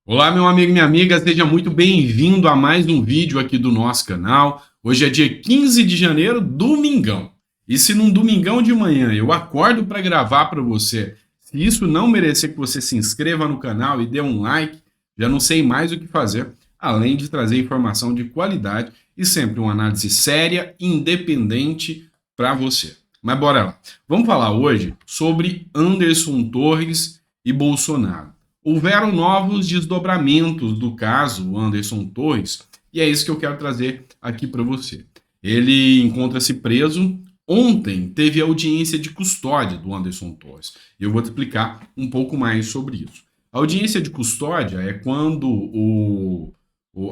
Olá, meu amigo e minha amiga, seja muito bem-vindo a mais um vídeo aqui do nosso canal. Hoje é dia 15 de janeiro, domingão. E se num domingão de manhã eu acordo para gravar para você, se isso não merecer que você se inscreva no canal e dê um like, já não sei mais o que fazer, além de trazer informação de qualidade e sempre uma análise séria, independente para você. Mas bora lá. Vamos falar hoje sobre Anderson Torres e Bolsonaro. Houveram novos desdobramentos do caso Anderson Torres e é isso que eu quero trazer aqui para você. Ele encontra-se preso. Ontem teve audiência de custódia do Anderson Torres. Eu vou te explicar um pouco mais sobre isso. A audiência de custódia é quando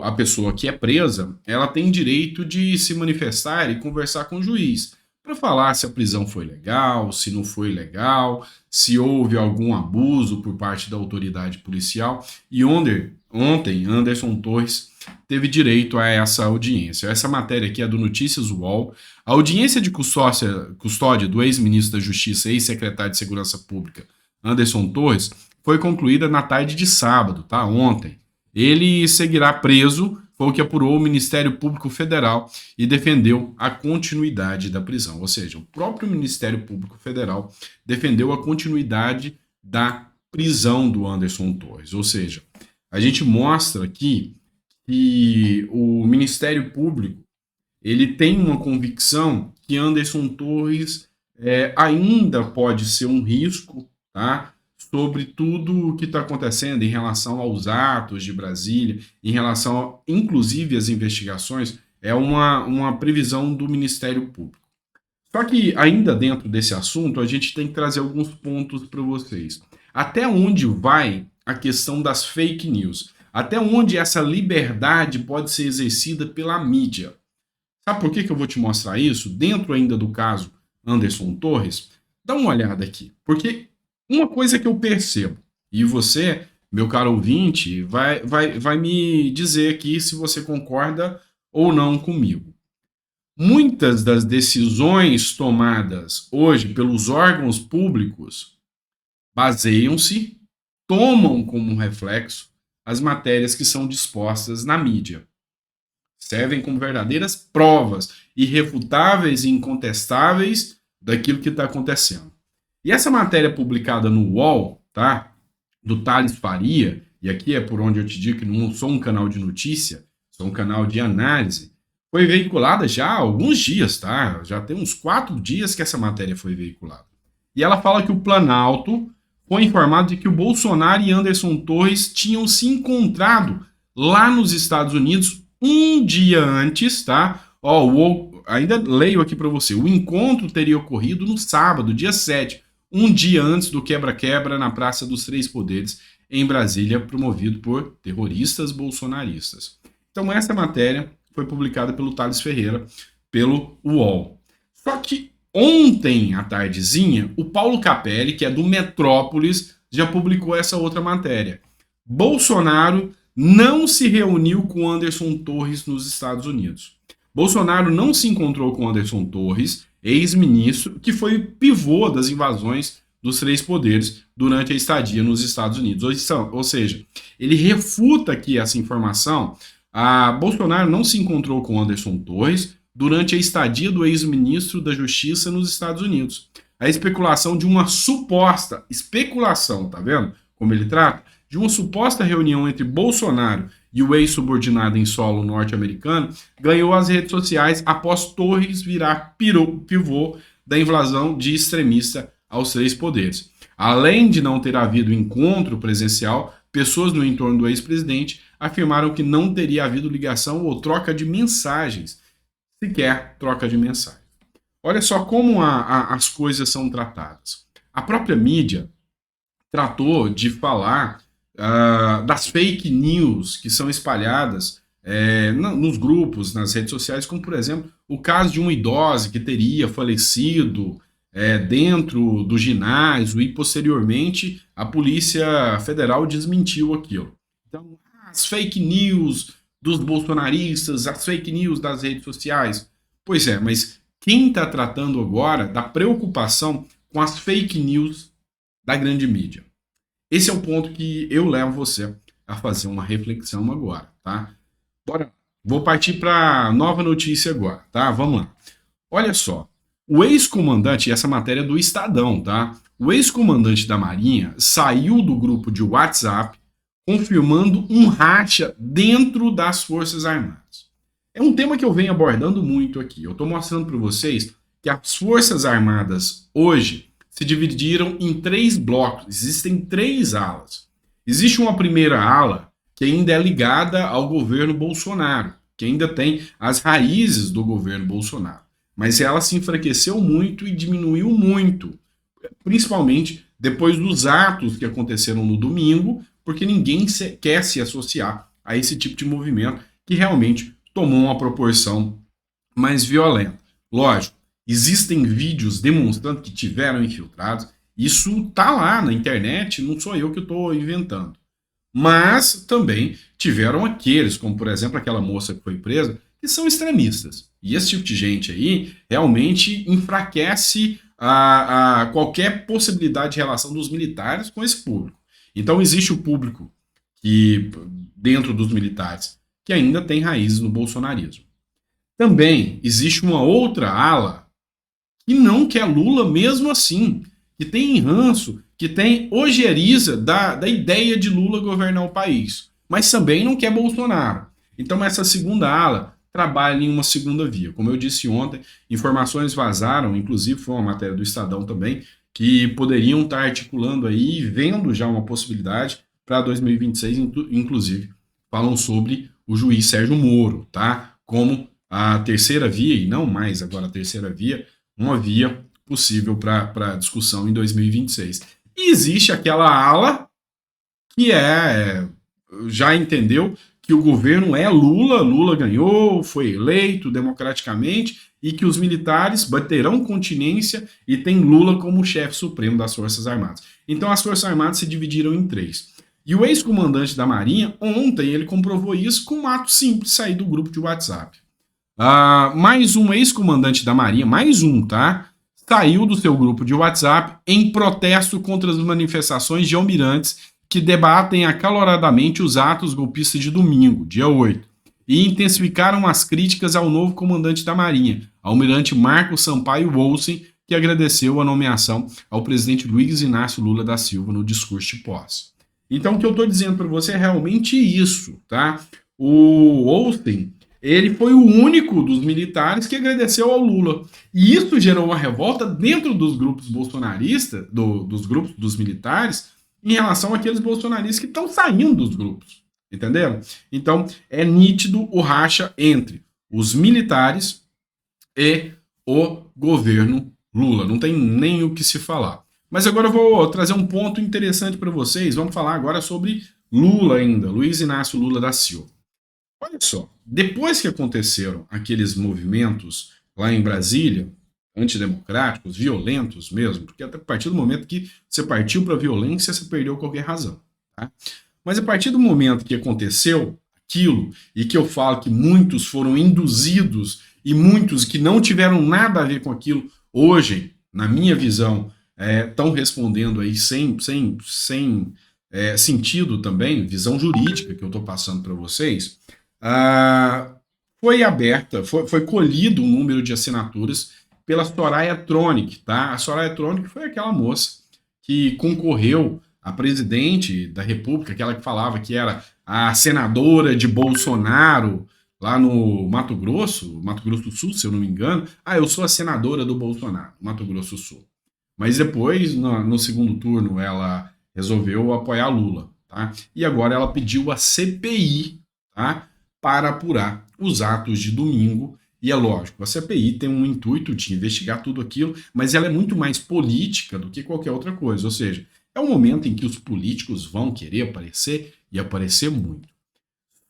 a pessoa que é presa ela tem direito de se manifestar e conversar com o juiz para falar se a prisão foi legal, se não foi legal, se houve algum abuso por parte da autoridade policial. E ontem, Anderson Torres teve direito a essa audiência. Essa matéria aqui é do Notícias UOL. A audiência de custódia do ex-ministro da Justiça e ex-secretário de Segurança Pública, Anderson Torres, foi concluída na tarde de sábado, tá? Ontem. Ele seguirá preso, foi o que apurou o Ministério Público Federal e defendeu a continuidade da prisão. Ou seja, o próprio Ministério Público Federal defendeu a continuidade da prisão do Anderson Torres. Ou seja, a gente mostra aqui que o Ministério Público ele tem uma convicção que Anderson Torres ainda pode ser um risco, tá? Sobre tudo o que está acontecendo em relação aos atos de Brasília, em relação, inclusive, às investigações, é uma previsão do Ministério Público. Só que, ainda dentro desse assunto, a gente tem que trazer alguns pontos para vocês. Até onde vai a questão das fake news? Até onde essa liberdade pode ser exercida pela mídia? Sabe por que eu vou te mostrar isso? Dentro ainda do caso Anderson Torres, dá uma olhada aqui. Porque uma coisa que eu percebo, e você, meu caro ouvinte, vai me dizer aqui se você concorda ou não comigo. Muitas das decisões tomadas hoje pelos órgãos públicos baseiam-se, tomam como reflexo as matérias que são dispostas na mídia. Servem como verdadeiras provas irrefutáveis e incontestáveis daquilo que está acontecendo. E essa matéria publicada no UOL, tá? Do Thales Faria, e aqui é por onde eu te digo que não sou um canal de notícia, sou um canal de análise, foi veiculada já há alguns dias, tá? Já tem uns 4 dias que essa matéria foi veiculada. E ela fala que o Planalto foi informado de que o Bolsonaro e Anderson Torres tinham se encontrado lá nos Estados Unidos um dia antes, tá? Ainda leio aqui para você. O encontro teria ocorrido no sábado, dia 7, um dia antes do quebra-quebra na Praça dos Três Poderes, em Brasília, promovido por terroristas bolsonaristas. Então, essa matéria foi publicada pelo Thales Ferreira, pelo UOL. Só que ontem, à tardezinha, o Paulo Capelli, que é do Metrópolis, já publicou essa outra matéria. Bolsonaro não se reuniu com Anderson Torres nos Estados Unidos. Bolsonaro não se encontrou com Anderson Torres, ex-ministro, que foi pivô das invasões dos três poderes durante a estadia nos Estados Unidos. Ou seja, ele refuta aqui essa informação. Bolsonaro não se encontrou com Anderson Torres durante a estadia do ex-ministro da Justiça nos Estados Unidos. A especulação de uma suposta especulação, tá vendo como ele trata? De uma suposta reunião entre Bolsonaro e o ex-subordinado em solo norte-americano ganhou as redes sociais após Torres virar pivô da invasão de extremista aos três poderes. Além de não ter havido encontro presencial, pessoas no entorno do ex-presidente afirmaram que não teria havido ligação ou troca de mensagens, sequer troca de mensagens. Olha só como as coisas são tratadas. A própria mídia tratou de falar das fake news que são espalhadas nos grupos, nas redes sociais, como, por exemplo, o caso de uma idosa que teria falecido dentro do ginásio e, posteriormente, a Polícia Federal desmentiu aquilo. Então, as fake news dos bolsonaristas, as fake news das redes sociais. Pois é, mas quem está tratando agora da preocupação com as fake news da grande mídia? Esse é o ponto que eu levo você a fazer uma reflexão agora, tá? Bora. Vou partir para nova notícia agora, tá? Vamos lá. Olha só. O ex-comandante, essa matéria é do Estadão, tá? O ex-comandante da Marinha saiu do grupo de WhatsApp confirmando um racha dentro das Forças Armadas. É um tema que eu venho abordando muito aqui. Eu estou mostrando para vocês que as Forças Armadas hoje se dividiram em 3 blocos. Existem 3 alas. Existe uma primeira ala que ainda é ligada ao governo Bolsonaro, que ainda tem as raízes do governo Bolsonaro. Mas ela se enfraqueceu muito e diminuiu muito, principalmente depois dos atos que aconteceram no domingo, porque ninguém quer se associar a esse tipo de movimento que realmente tomou uma proporção mais violenta. Lógico, existem vídeos demonstrando que tiveram infiltrados, isso tá lá na internet, não sou eu que estou inventando. Mas também tiveram aqueles, como por exemplo aquela moça que foi presa, que são extremistas. E esse tipo de gente aí realmente enfraquece a qualquer possibilidade de relação dos militares com esse público. Então existe o público que, dentro dos militares, que ainda tem raízes no bolsonarismo. Também existe uma outra ala que não quer Lula mesmo assim, que tem ranço, que tem ojeriza da ideia de Lula governar o país, mas também não quer Bolsonaro. Então essa segunda ala trabalha em uma segunda via. Como eu disse ontem, informações vazaram, inclusive foi uma matéria do Estadão também, que poderiam estar articulando aí, vendo já uma possibilidade para 2026, inclusive falam sobre o juiz Sérgio Moro, tá? Como a terceira via, e não mais agora a terceira via, uma via possível para discussão em 2026. E existe aquela ala que já entendeu que o governo é Lula, Lula ganhou, foi eleito democraticamente e que os militares baterão continência e tem Lula como chefe supremo das Forças Armadas. Então as Forças Armadas se dividiram em 3. E o ex-comandante da Marinha, ontem, ele comprovou isso com um ato simples, sair do grupo de WhatsApp. Mais um ex-comandante da Marinha, mais um, tá? Saiu do seu grupo de WhatsApp em protesto contra as manifestações de almirantes que debatem acaloradamente os atos golpistas de domingo, dia 8, e intensificaram as críticas ao novo comandante da Marinha, almirante Marcos Sampaio Olsen, que agradeceu a nomeação ao presidente Luiz Inácio Lula da Silva no discurso de posse. Então, o que eu estou dizendo para você é realmente isso, tá? O Olsen, ele foi o único dos militares que agradeceu ao Lula. E isso gerou uma revolta dentro dos grupos bolsonaristas, dos grupos dos militares, em relação àqueles bolsonaristas que estão saindo dos grupos. Entenderam? Então, é nítido o racha entre os militares e o governo Lula. Não tem nem o que se falar. Mas agora eu vou trazer um ponto interessante para vocês. Vamos falar agora sobre Lula ainda, Luiz Inácio Lula da Silva. Olha só, depois que aconteceram aqueles movimentos lá em Brasília, antidemocráticos, violentos mesmo, porque até a partir do momento que você partiu para a violência, você perdeu qualquer razão. Tá? Mas a partir do momento que aconteceu aquilo, e que eu falo que muitos foram induzidos e muitos que não tiveram nada a ver com aquilo, hoje, na minha visão, estão respondendo aí sem sentido também, visão jurídica que eu estou passando para vocês, foi colhido um número de assinaturas pela Soraya Tronic, tá? A Soraya Tronic foi aquela moça que concorreu a presidente da República, aquela que falava que era a senadora de Bolsonaro, lá no Mato Grosso do Sul, se eu não me engano. Eu sou a senadora do Bolsonaro, Mato Grosso do Sul. Mas depois, no segundo turno, ela resolveu apoiar Lula, tá? E agora ela pediu a CPI, tá? Para apurar os atos de domingo. E é lógico, a CPI tem um intuito de investigar tudo aquilo, mas ela é muito mais política do que qualquer outra coisa. Ou seja, é um momento em que os políticos vão querer aparecer e aparecer muito.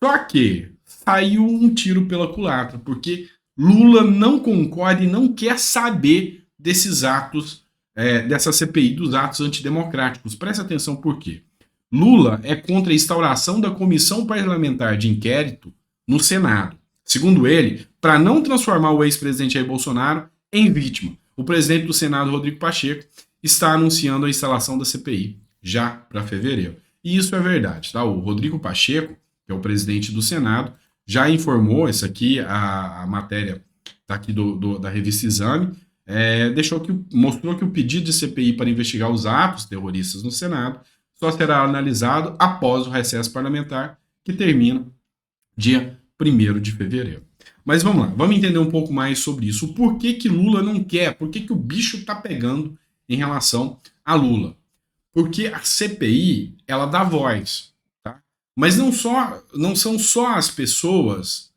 Só que saiu um tiro pela culatra, porque Lula não concorda e não quer saber desses atos, dessa CPI dos atos antidemocráticos. Presta atenção por quê. Lula é contra a instauração da comissão parlamentar de inquérito no Senado. Segundo ele, para não transformar o ex-presidente Jair Bolsonaro em vítima. O presidente do Senado, Rodrigo Pacheco, está anunciando a instalação da CPI já para fevereiro. E isso é verdade, tá? O Rodrigo Pacheco, que é o presidente do Senado, já informou, isso aqui, a matéria tá aqui da revista Exame, mostrou que o pedido de CPI para investigar os atos terroristas no Senado só será analisado após o recesso parlamentar, que termina dia 1º de fevereiro. Mas vamos lá, vamos entender um pouco mais sobre isso. O porquê que Lula não quer, por que o bicho está pegando em relação a Lula? Porque a CPI, ela dá voz, tá? Mas não são só as pessoas,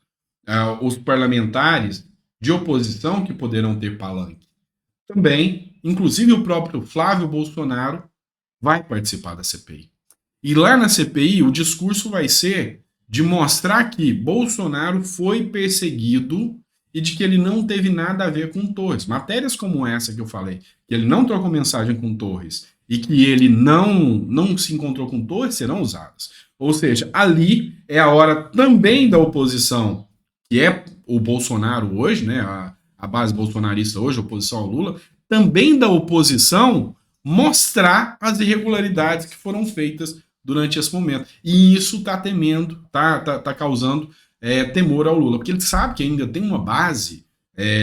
os parlamentares de oposição que poderão ter palanque. Também, inclusive o próprio Flávio Bolsonaro vai participar da CPI. E lá na CPI, o discurso vai ser de mostrar que Bolsonaro foi perseguido e de que ele não teve nada a ver com Torres. Matérias como essa que eu falei, que ele não trocou mensagem com Torres e que ele não se encontrou com Torres, serão usadas. Ou seja, ali é a hora também da oposição, que é o Bolsonaro hoje, né, a base bolsonarista hoje, a oposição ao Lula, também da oposição mostrar as irregularidades que foram feitas durante esse momento. E isso está causando temor ao Lula, porque ele sabe que ainda tem uma base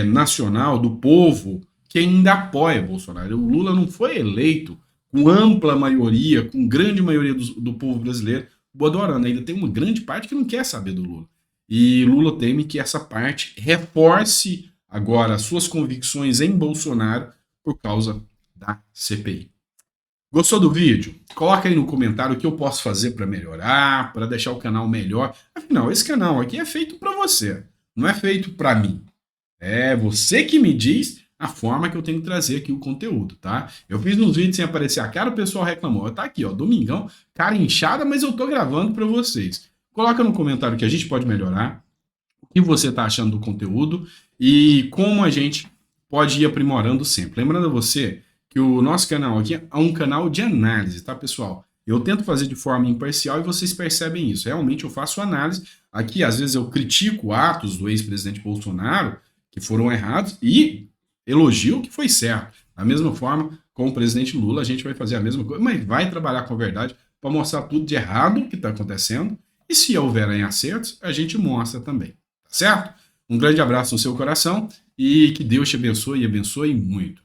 nacional do povo que ainda apoia Bolsonaro. O Lula não foi eleito com ampla maioria, com grande maioria do povo brasileiro adorando. Ainda tem uma grande parte que não quer saber do Lula. E Lula teme que essa parte reforce agora as suas convicções em Bolsonaro por causa da CPI. Gostou do vídeo? Coloca aí no comentário o que eu posso fazer para melhorar, para deixar o canal melhor. Afinal, esse canal aqui é feito para você, não é feito para mim. É você que me diz a forma que eu tenho que trazer aqui o conteúdo, tá? Eu fiz uns vídeos sem aparecer a cara, o pessoal reclamou. Tá aqui, ó, domingão, cara inchada, mas eu tô gravando para vocês. Coloca no comentário que a gente pode melhorar, o que você tá achando do conteúdo e como a gente pode ir aprimorando sempre. Lembrando a você que o nosso canal aqui é um canal de análise, tá, pessoal? Eu tento fazer de forma imparcial e vocês percebem isso. Realmente eu faço análise. Aqui, às vezes, eu critico atos do ex-presidente Bolsonaro que foram errados e elogio o que foi certo. Da mesma forma, com o presidente Lula, a gente vai fazer a mesma coisa, mas vai trabalhar com a verdade para mostrar tudo de errado que está acontecendo. E se houverem acertos, a gente mostra também. Tá certo? Um grande abraço no seu coração e que Deus te abençoe e abençoe muito.